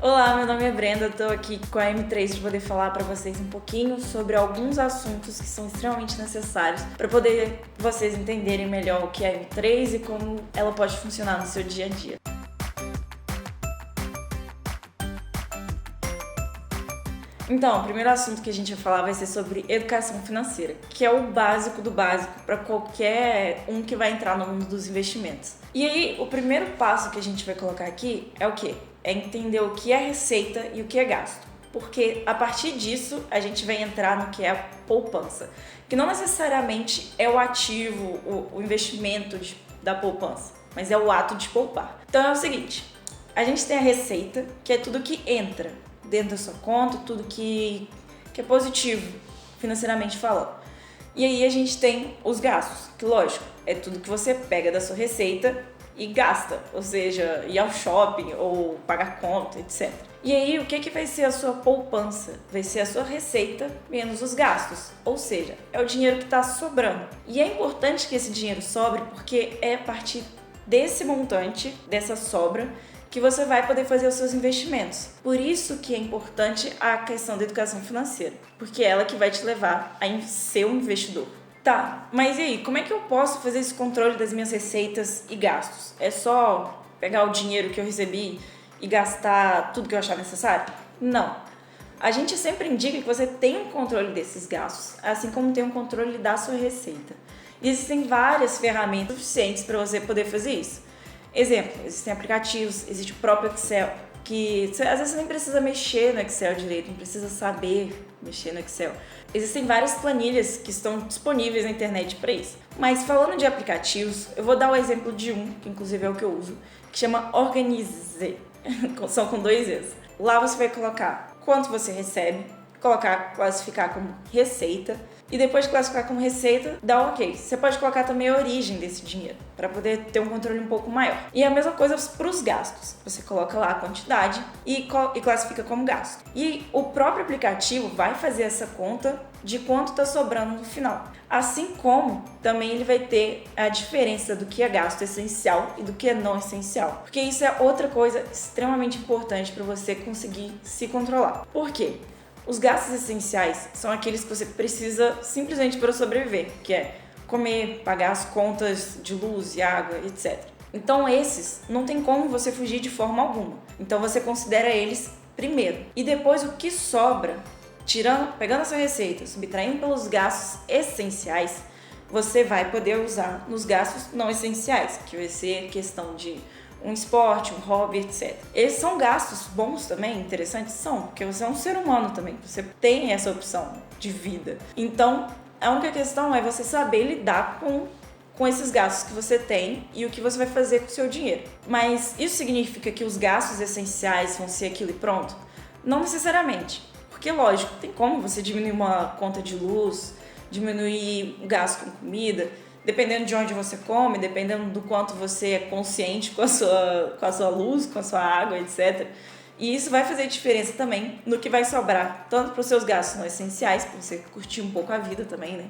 Olá, meu nome é Brenda, estou aqui com a M3 para poder falar para vocês um pouquinho sobre alguns assuntos que são extremamente necessários para poder vocês entenderem melhor o que é a M3 e como ela pode funcionar no seu dia a dia. Então, o primeiro assunto que a gente vai falar vai ser sobre educação financeira, que é o básico do básico para qualquer um que vai entrar no mundo dos investimentos. E aí, o primeiro passo que a gente vai colocar aqui é o quê? É entender o que é receita e o que é gasto. Porque a partir disso, a gente vai entrar no que é a poupança, que não necessariamente é o ativo, o investimento da poupança, mas é o ato de poupar. Então é o seguinte, a gente tem a receita, que é tudo que entra dentro da sua conta, tudo que é positivo, financeiramente falando. E aí a gente tem os gastos, que lógico, é tudo que você pega da sua receita e gasta, ou seja, ir ao shopping ou pagar conta, etc. E aí o que vai ser a sua poupança? Vai ser a sua receita menos os gastos, ou seja, é o dinheiro que está sobrando. E é importante que esse dinheiro sobre porque é a partir desse montante, dessa sobra, que você vai poder fazer os seus investimentos. Por isso que é importante a questão da educação financeira, porque é ela que vai te levar a ser um investidor. Tá, mas e aí, como é que eu posso fazer esse controle das minhas receitas e gastos? É só pegar o dinheiro que eu recebi e gastar tudo que eu achar necessário? Não. A gente sempre indica que você tenha um controle desses gastos, assim como tem um controle da sua receita. E existem várias ferramentas suficientes para você poder fazer isso. Exemplo, existem aplicativos, existe o próprio Excel, que às vezes você nem precisa mexer no Excel direito, não precisa saber mexer no Excel. Existem várias planilhas que estão disponíveis na internet para isso. Mas falando de aplicativos, eu vou dar o exemplo de um, que inclusive é o que eu uso, que chama Organize, são com 2 Z's. Lá você vai colocar quanto você recebe, classificar como receita, e depois de classificar como receita, dá ok. Você pode colocar também a origem desse dinheiro, para poder ter um controle um pouco maior. E a mesma coisa para os gastos. Você coloca lá a quantidade e classifica como gasto. E o próprio aplicativo vai fazer essa conta de quanto está sobrando no final. Assim como também ele vai ter a diferença do que é gasto essencial e do que é não essencial. Porque isso é outra coisa extremamente importante para você conseguir se controlar. Por quê? Os gastos essenciais são aqueles que você precisa simplesmente para sobreviver, que é comer, pagar as contas de luz e água, etc. Então esses não tem como você fugir de forma alguma. Então você considera eles primeiro. E depois o que sobra, pegando a sua receita, subtraindo pelos gastos essenciais, você vai poder usar nos gastos não essenciais, que vai ser questão de um esporte, um hobby, etc. Esses são gastos bons também, interessantes são, porque você é um ser humano também, você tem essa opção de vida. Então, a única questão é você saber lidar com esses gastos que você tem e o que você vai fazer com o seu dinheiro. Mas isso significa que os gastos essenciais vão ser aquilo e pronto? Não necessariamente, porque lógico, tem como você diminuir uma conta de luz, diminuir o gasto com comida, dependendo de onde você come, dependendo do quanto você é consciente com a sua luz, com a sua água, etc. E isso vai fazer diferença também no que vai sobrar, tanto para os seus gastos não essenciais, para você curtir um pouco a vida também, né?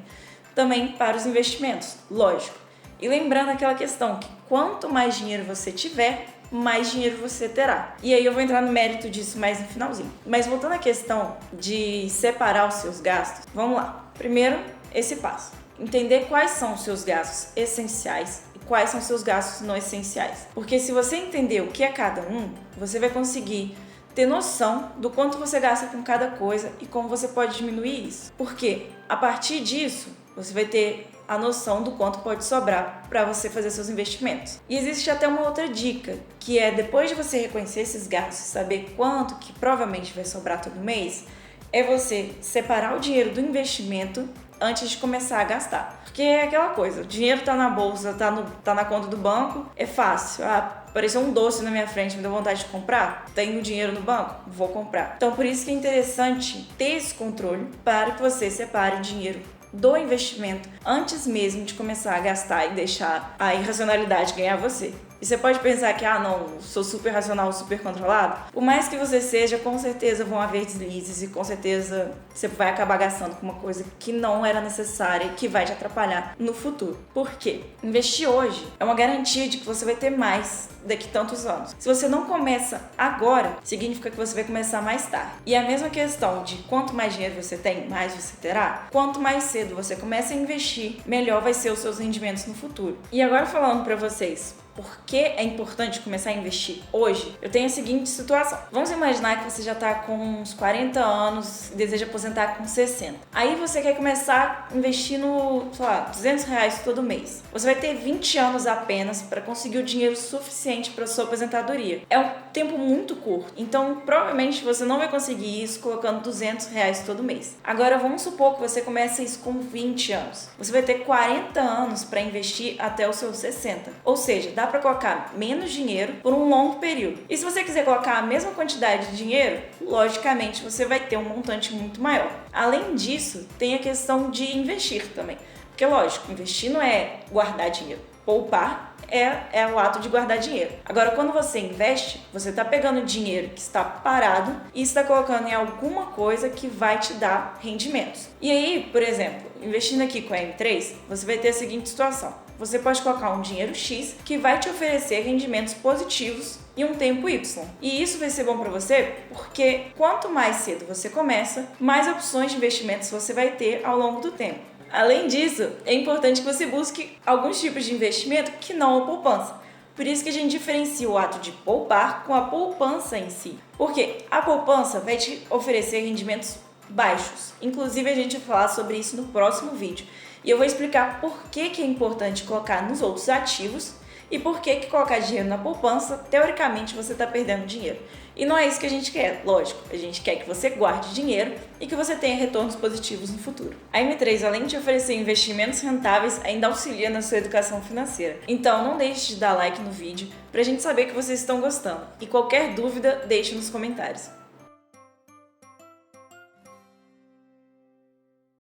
Também para os investimentos, lógico. E lembrando aquela questão que quanto mais dinheiro você tiver, mais dinheiro você terá. E aí eu vou entrar no mérito disso mais no finalzinho. Mas voltando à questão de separar os seus gastos, vamos lá. Primeiro, esse passo. Entender quais são os seus gastos essenciais e quais são os seus gastos não essenciais. Porque se você entender o que é cada um, você vai conseguir ter noção do quanto você gasta com cada coisa e como você pode diminuir isso. Porque a partir disso, você vai ter a noção do quanto pode sobrar para você fazer seus investimentos. E existe até uma outra dica, que é depois de você reconhecer esses gastos, saber quanto que provavelmente vai sobrar todo mês, é você separar o dinheiro do investimento antes de começar a gastar. Porque é aquela coisa, o dinheiro tá na bolsa, tá na conta do banco, é fácil. Apareceu um doce na minha frente, me deu vontade de comprar, tenho dinheiro no banco, vou comprar. Então por isso que é interessante ter esse controle para que você separe o dinheiro do investimento antes mesmo de começar a gastar e deixar a irracionalidade ganhar você. E você pode pensar que, não, sou super racional, super controlado. Por mais que você seja, com certeza vão haver deslizes e com certeza você vai acabar gastando com uma coisa que não era necessária e que vai te atrapalhar no futuro. Por quê? Investir hoje é uma garantia de que você vai ter mais daqui a tantos anos. Se você não começa agora, significa que você vai começar mais tarde. E a mesma questão de quanto mais dinheiro você tem, mais você terá. Quanto mais cedo você começa a investir, melhor vai ser os seus rendimentos no futuro. E agora falando para vocês, por que é importante começar a investir hoje? Eu tenho a seguinte situação. Vamos imaginar que você já está com uns 40 anos e deseja aposentar com 60. Aí você quer começar a investir no, sei lá, R$200 todo mês. Você vai ter 20 anos apenas para conseguir o dinheiro suficiente para sua aposentadoria. É um tempo muito curto, então provavelmente você não vai conseguir isso colocando R$200 todo mês. Agora vamos supor que você comece isso com 20 anos. Você vai ter 40 anos para investir até os seus 60. Ou seja, dá para colocar menos dinheiro por um longo período. E se você quiser colocar a mesma quantidade de dinheiro, logicamente você vai ter um montante muito maior. Além disso, tem a questão de investir também. Porque, lógico, investir não é guardar dinheiro. Poupar é o ato de guardar dinheiro. Agora, quando você investe, você está pegando dinheiro que está parado e está colocando em alguma coisa que vai te dar rendimentos. E aí, por exemplo, investindo aqui com a M3, você vai ter a seguinte situação. Você pode colocar um dinheiro X que vai te oferecer rendimentos positivos em um tempo Y. E isso vai ser bom para você porque quanto mais cedo você começa, mais opções de investimentos você vai ter ao longo do tempo. Além disso, é importante que você busque alguns tipos de investimento que não a poupança. Por isso que a gente diferencia o ato de poupar com a poupança em si. Porque a poupança vai te oferecer rendimentos baixos. Inclusive, a gente vai falar sobre isso no próximo vídeo. E eu vou explicar por que é importante colocar nos outros ativos e por que colocar dinheiro na poupança, teoricamente, você está perdendo dinheiro. E não é isso que a gente quer, lógico. A gente quer que você guarde dinheiro e que você tenha retornos positivos no futuro. A M3, além de oferecer investimentos rentáveis, ainda auxilia na sua educação financeira. Então, não deixe de dar like no vídeo para a gente saber que vocês estão gostando. E qualquer dúvida, deixe nos comentários.